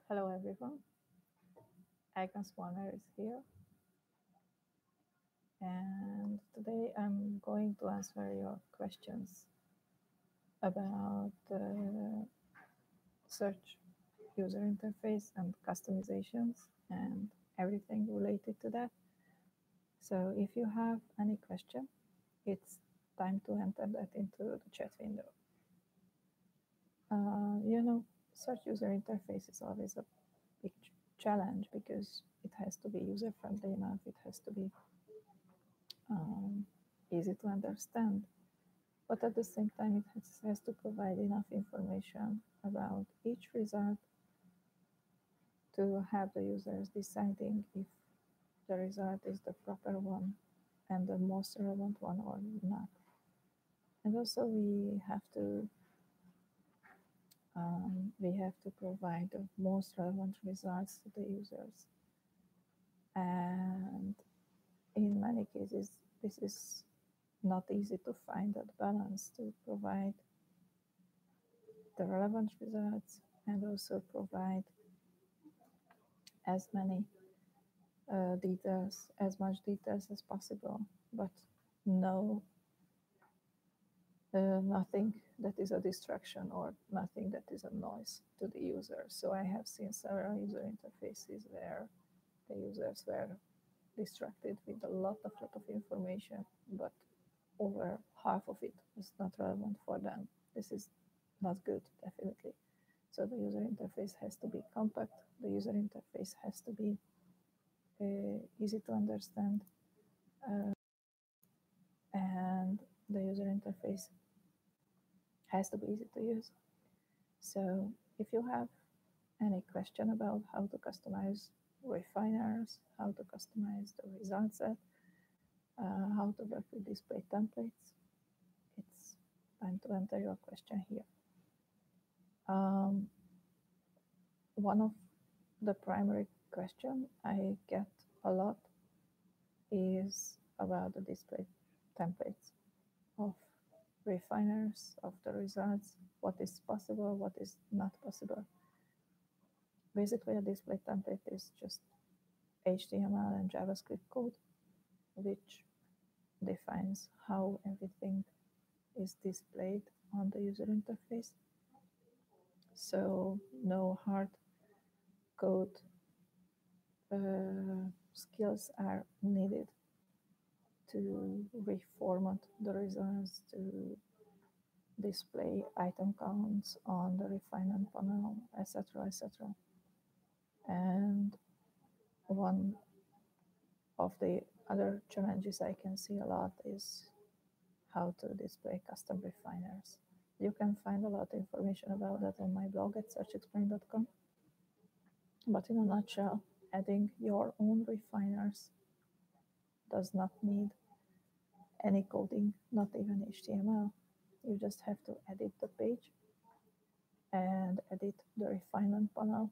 Hello everyone, Agnes Warner is here, and today I'm going to answer your questions about search user interface and customizations and everything related to that. So if you have any question, it's time to enter that into the chat window. Search user interface is always a big challenge because it has to be user friendly enough, it has to be easy to understand, but at the same time it has to provide enough information about each result to have the users deciding if the result is the proper one and the most relevant one or not. And also we have to provide the most relevant results to the users. And in many cases, this is not easy to find that balance to provide the relevant results and also provide as many details, as much details as possible, but nothing that is a distraction or nothing that is a noise to the user. So I have seen several user interfaces where the users were distracted with a lot of information, but over half of it was not relevant for them. This is not good, definitely. So the user interface has to be compact. The user interface has to be easy to understand, and the user interface has to be easy to use. So if you have any question about how to customize refiners, how to customize the result set, how to work with display templates, it's time to enter your question here. One of the primary question I get a lot is about the display templates of refiners, of the results, what is possible, what is not possible. Basically, a display template is just HTML and JavaScript code, which defines how everything is displayed on the user interface. So no hard code skills are needed to reformat the results, to display item counts on the refinement panel, etc., etc. And one of the other challenges I can see a lot is how to display custom refiners. You can find a lot of information about that on my blog at searchexplained.com. But in a nutshell, adding your own refiners does not need any coding, not even HTML. You just have to edit the page and edit the refinement panel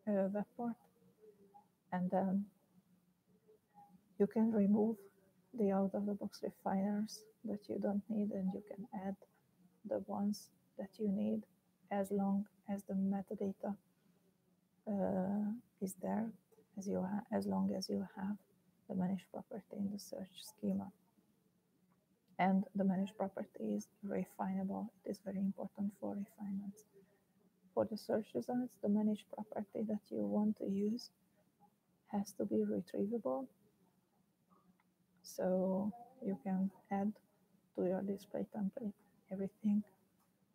web part, and then you can remove the out-of-the-box refiners that you don't need, and you can add the ones that you need as long as the metadata is there, as long as you have the managed property in the search schema. And the managed property is refinable. It is very important for refinements. For the search results, the managed property that you want to use has to be retrievable. So you can add to your display template everything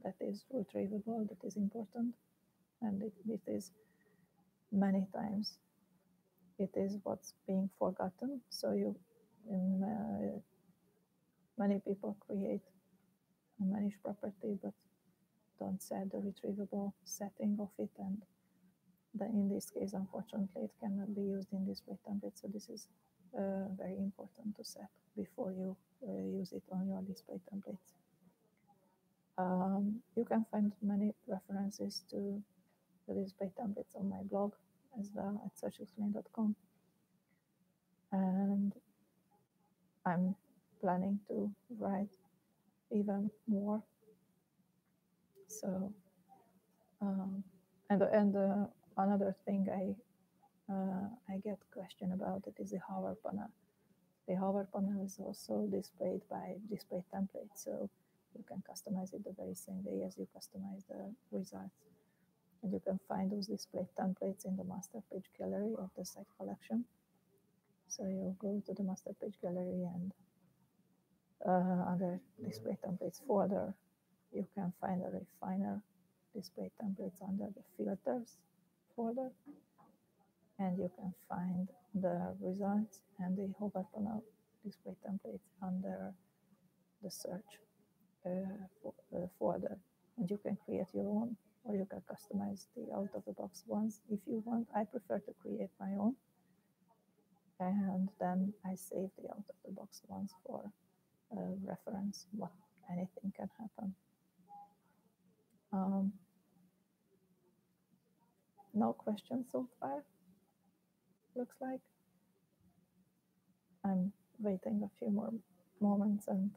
that is retrievable, that is important, and it is many times it is what's being forgotten. So many people create a managed property but don't set the retrievable setting of it, and in this case, unfortunately, it cannot be used in display template. So this is very important to set before you use it on your display templates. You can find many references to the display templates on my blog as well at searchexplained.com. And I'm planning to write even more. So, and another thing I get question about it is the hover panel. The hover panel is also displayed by display templates, so you can customize it the very same way as you customize the results. And you can find those display templates in the master page gallery of the site collection. So you go to the master page gallery and under display templates folder, you can find a refiner display templates under the filters folder, and you can find the results and the hover panel display templates under the search folder. And you can create your own, or you can customize the out-of-the-box ones if you want. I prefer to create my own, and then I save the out-of-the-box ones for reference. What anything can happen. No questions so far. Looks like I'm waiting a few more moments, and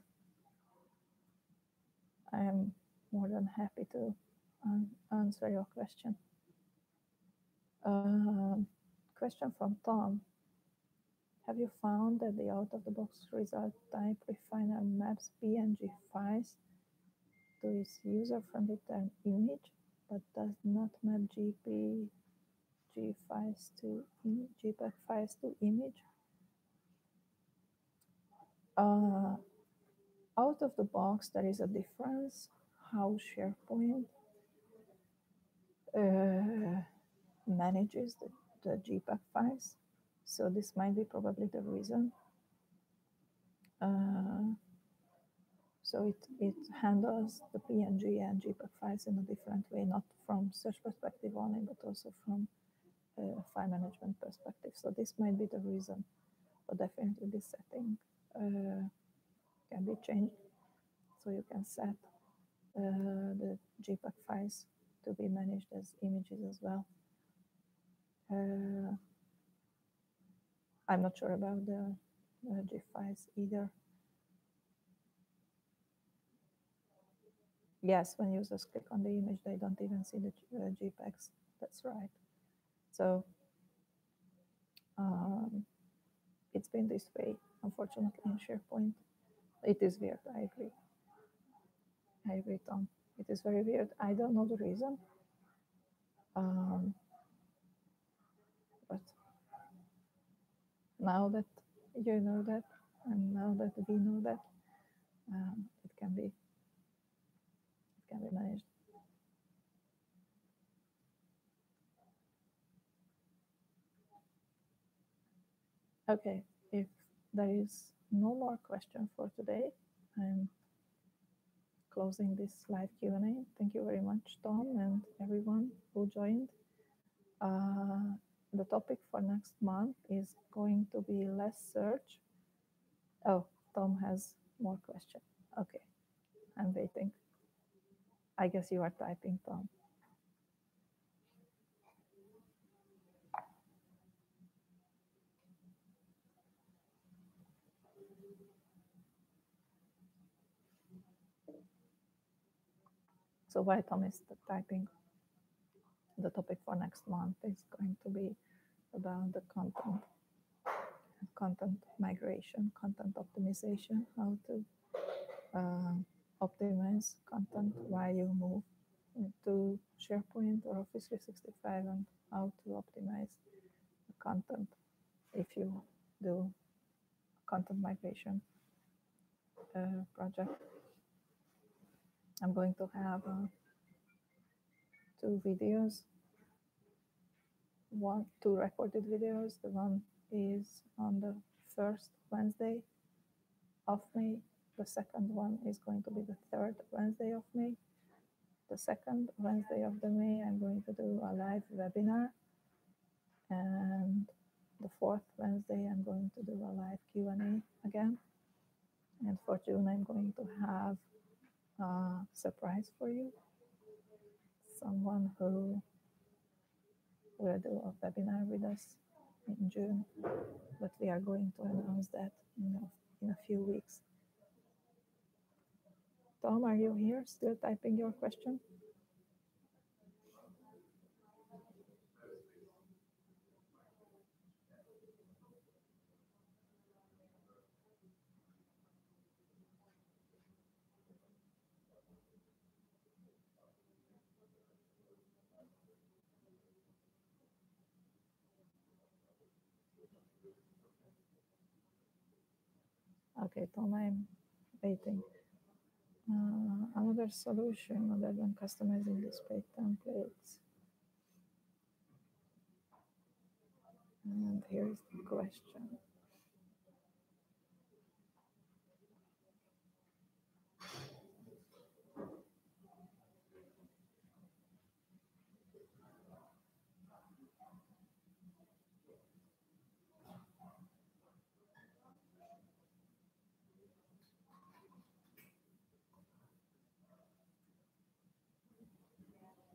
I am more than happy to answer your question. Question from Tom. Have you found that the out-of-the-box result type refiner maps PNG files to its user-friendly term image, but does not map JPG files to JPEG files to image? Out of the box, there is a difference how SharePoint manages the JPEG files. So this might be probably the reason. So it handles the PNG and JPEG files in a different way, not from search perspective only, but also from file management perspective. So this might be the reason, but definitely this setting can be changed. So you can set the JPEG files to be managed as images as well. I'm not sure about the GIF files either. Yes, when users click on the image, they don't even see the JPEGs. That's right. So it's been this way, unfortunately, in SharePoint. It is weird, I agree. I agree, Tom. It is very weird. I don't know the reason. But now that you know that, and now that we know that, it can be managed. Okay, if there is no more question for today, I'm closing this live Q&A. Thank you very much, Tom, and everyone who joined. The topic for next month is going to be less search. Oh, Tom has more question. Okay, I'm waiting. I guess you are typing, Tom. So while Tom is typing, the topic for next month is going to be about the content migration, content optimization, how to optimize content while you move to SharePoint or Office 365, and how to optimize the content if you do content migration project. I'm going to have 2 videos, 2 recorded videos. The one is on the first Wednesday of May. The second one is going to be the third Wednesday of May. The second Wednesday of the May, I'm going to do a live webinar. And the fourth Wednesday, I'm going to do a live Q&A again. And for June, I'm going to have a surprise for you. Someone who will do a webinar with us in June, but we are going to announce that in a few weeks. Tom, are you here still typing your question? Okay, Tom, I'm waiting. Another solution other than customizing display templates. And here's the question.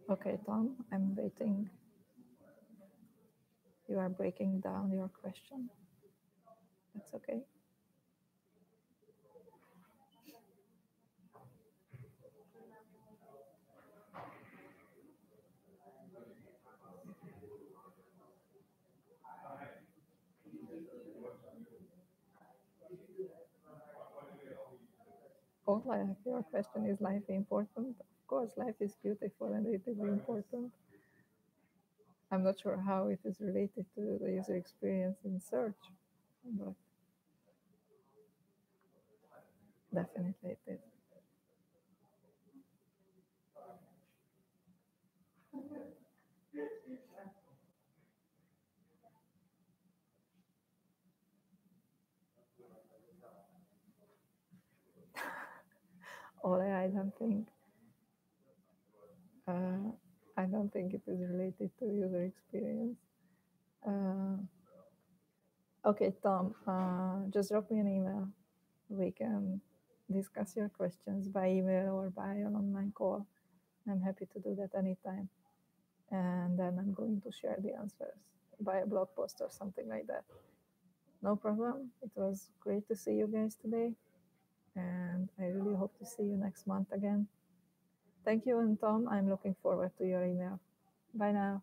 Okay, Tom, I'm waiting. You are breaking down your question. That's okay. Oh, life, your question is life important? Of course, life is beautiful and it is important. I'm not sure how it is related to the user experience in search, but definitely it is. Ole, uh, I don't think it is related to user experience. Uh, okay, Tom, just drop me an email. We can discuss your questions by email or by an online call. I'm happy to do that anytime. And then I'm going to share the answers by a blog post or something like that. No problem. It was great to see you guys today. And I really hope to see you next month again. Thank you, and Tom, I'm looking forward to your email. Bye now.